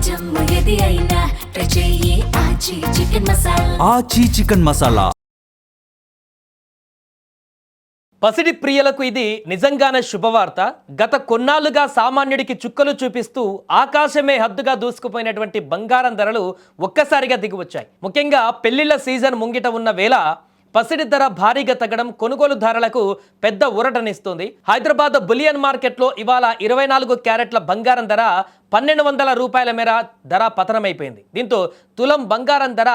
జమ్ము ఏది అయినా ట్రై చెయ్యి ఆచి చికెన్ మసాలా. ఆచి చికెన్ మసాలా. పసిడి ప్రియులకు ఇది నిజంగానే శుభవార్త. గత కొన్నాళ్లుగా సామాన్యుడికి చుక్కలు చూపిస్తూ ఆకాశమే హద్దుగా దూసుకుపోయినటువంటి బంగారం ధరలు ఒక్కసారిగా దిగివచ్చాయి. ముఖ్యంగా పెళ్లిళ్ల సీజన్ ముంగిట ఉన్న వేళ పసిడి ధర భారీగా తగ్గడం కొనుగోలుదారులకు పెద్ద ఊరటనిస్తుంది. హైదరాబాద్ బులియన్ మార్కెట్లో ఇవాళ 24 క్యారెట్ల బంగారం ధర 1200 రూపాయల మేర ధర పతనమైపోయింది. దీంతో తులం బంగారం ధర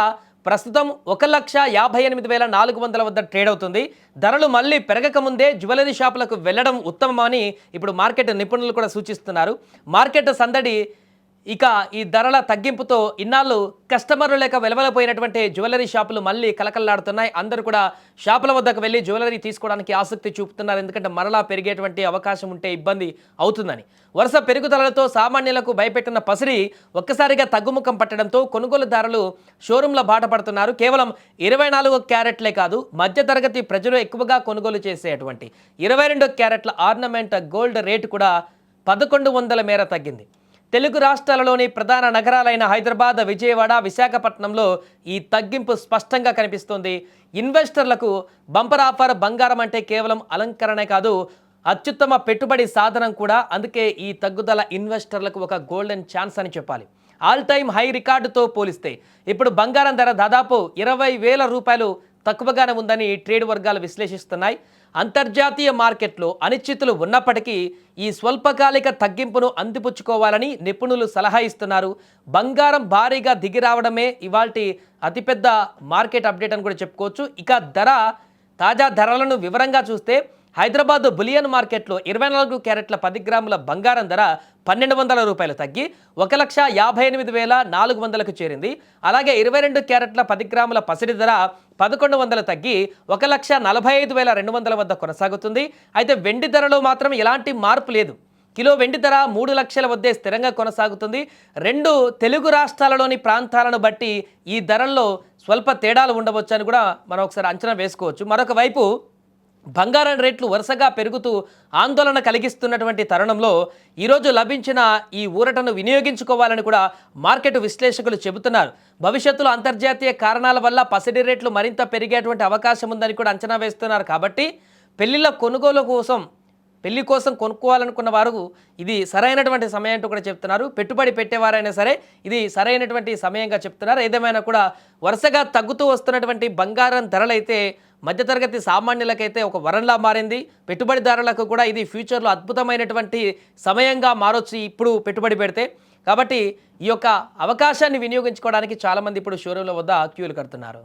ప్రస్తుతం 1,58,400 వద్ద ట్రేడ్ అవుతుంది. ధరలు మళ్ళీ పెరగకముందే జ్యువెలరీ షాపులకు వెళ్లడం ఉత్తమమని ఇప్పుడు మార్కెట్ నిపుణులు కూడా సూచిస్తున్నారు. మార్కెట్ సందడి ఇక ఈ ధరల తగ్గింపుతో ఇన్నాళ్ళు కస్టమర్లు లేక వెలవలపోయినటువంటి జ్యువెలరీ షాపులు మళ్ళీ కలకల్లాడుతున్నాయి. అందరూ కూడా షాపుల వద్దకు వెళ్ళి జ్యువెలరీ తీసుకోవడానికి ఆసక్తి చూపుతున్నారు. ఎందుకంటే మరలా పెరిగేటువంటి అవకాశం ఉంటే ఇబ్బంది అవుతుందని. వరుస పెరుగుదలతో సామాన్యులకు భయపెట్టిన పసిడి ఒక్కసారిగా తగ్గుముఖం పట్టడంతో కొనుగోలుదారులు షోరూంల బాట పడుతున్నారు. కేవలం 24 క్యారెట్లే కాదు, మధ్యతరగతి ప్రజలు ఎక్కువగా కొనుగోలు చేసేటువంటి 22 క్యారెట్ల ఆర్నమెంట్ గోల్డ్ రేటు కూడా 1100 మేర తగ్గింది. తెలుగు రాష్ట్రాలలోని ప్రధాన నగరాలైన హైదరాబాద్, విజయవాడ, విశాఖపట్నంలో ఈ తగ్గింపు స్పష్టంగా కనిపిస్తోంది. ఇన్వెస్టర్లకు బంపర్ ఆఫర్. బంగారం అంటే కేవలం అలంకరణే కాదు, అత్యుత్తమ పెట్టుబడి సాధనం కూడా. అందుకే ఈ తగ్గుదల ఇన్వెస్టర్లకు ఒక గోల్డెన్ ఛాన్స్ అని చెప్పాలి. ఆల్ టైమ్ హై రికార్డుతో పోలిస్తే ఇప్పుడు బంగారం ధర దాదాపు 20,000 రూపాయలు తక్కువగానే ఉందని ట్రేడ్ వర్గాలు విశ్లేషిస్తున్నాయి. అంతర్జాతీయ మార్కెట్లో అనిశ్చితులు ఉన్నప్పటికీ ఈ స్వల్పకాలిక తగ్గింపును అందిపుచ్చుకోవాలని నిపుణులు సలహా ఇస్తున్నారు. బంగారం భారీగా దిగి రావడమే ఇవాల్టి అతిపెద్ద మార్కెట్ అప్డేట్ అని కూడా చెప్పుకోవచ్చు. ఇక తాజా ధరలను వివరంగా చూస్తే హైదరాబాద్ బులియన్ మార్కెట్లో 24 క్యారెట్ల 10 గ్రాముల బంగారం ధర 1,200 రూపాయలు తగ్గి 1,58,400కు చేరింది. అలాగే 22 క్యారెట్ల 10 గ్రాముల పసిడి ధర 1,100 తగ్గి 1,45,200 వద్ద కొనసాగుతుంది. అయితే వెండి ధరలో మాత్రం ఎలాంటి మార్పు లేదు. కిలో వెండి ధర 3 లక్షల వద్దే స్థిరంగా కొనసాగుతుంది. రెండు తెలుగు రాష్ట్రాలలోని ప్రాంతాలను బట్టి ఈ ధరల్లో స్వల్ప తేడాలు ఉండవచ్చు అని కూడా మనం ఒకసారి అంచనా వేసుకోవచ్చు. మరొక వైపు బంగారం రేట్లు వరుసగా పెరుగుతూ ఆందోళన కలిగిస్తున్నటువంటి తరుణంలో ఈరోజు లభించిన ఈ ఊరటను వినియోగించుకోవాలని కూడా మార్కెట్ విశ్లేషకులు చెబుతున్నారు. భవిష్యత్తులో అంతర్జాతీయ కారణాల వల్ల పసిడి రేట్లు మరింత పెరిగేటువంటి అవకాశం ఉందని కూడా అంచనా వేస్తున్నారు. కాబట్టి పెళ్లి కోసం కొనుక్కోవాలనుకున్న వారు ఇది సరైనటువంటి సమయం అంటూ కూడా చెప్తున్నారు. పెట్టుబడి పెట్టేవారైనా సరే ఇది సరైనటువంటి సమయంగా చెప్తున్నారు. ఏదేమైనా కూడా వరుసగా తగ్గుతూ వస్తున్నటువంటి బంగారం ధరలైతే మధ్యతరగతి సామాన్యులకైతే ఒక వరంలా మారింది. పెట్టుబడిదారులకు కూడా ఇది ఫ్యూచర్లో అద్భుతమైనటువంటి సమయంగా మారొచ్చు ఇప్పుడు పెట్టుబడి పెడితే. కాబట్టి ఈ యొక్క అవకాశాన్ని వినియోగించుకోవడానికి చాలామంది ఇప్పుడు షోరూంల వద్ద క్యూలు కడుతున్నారు.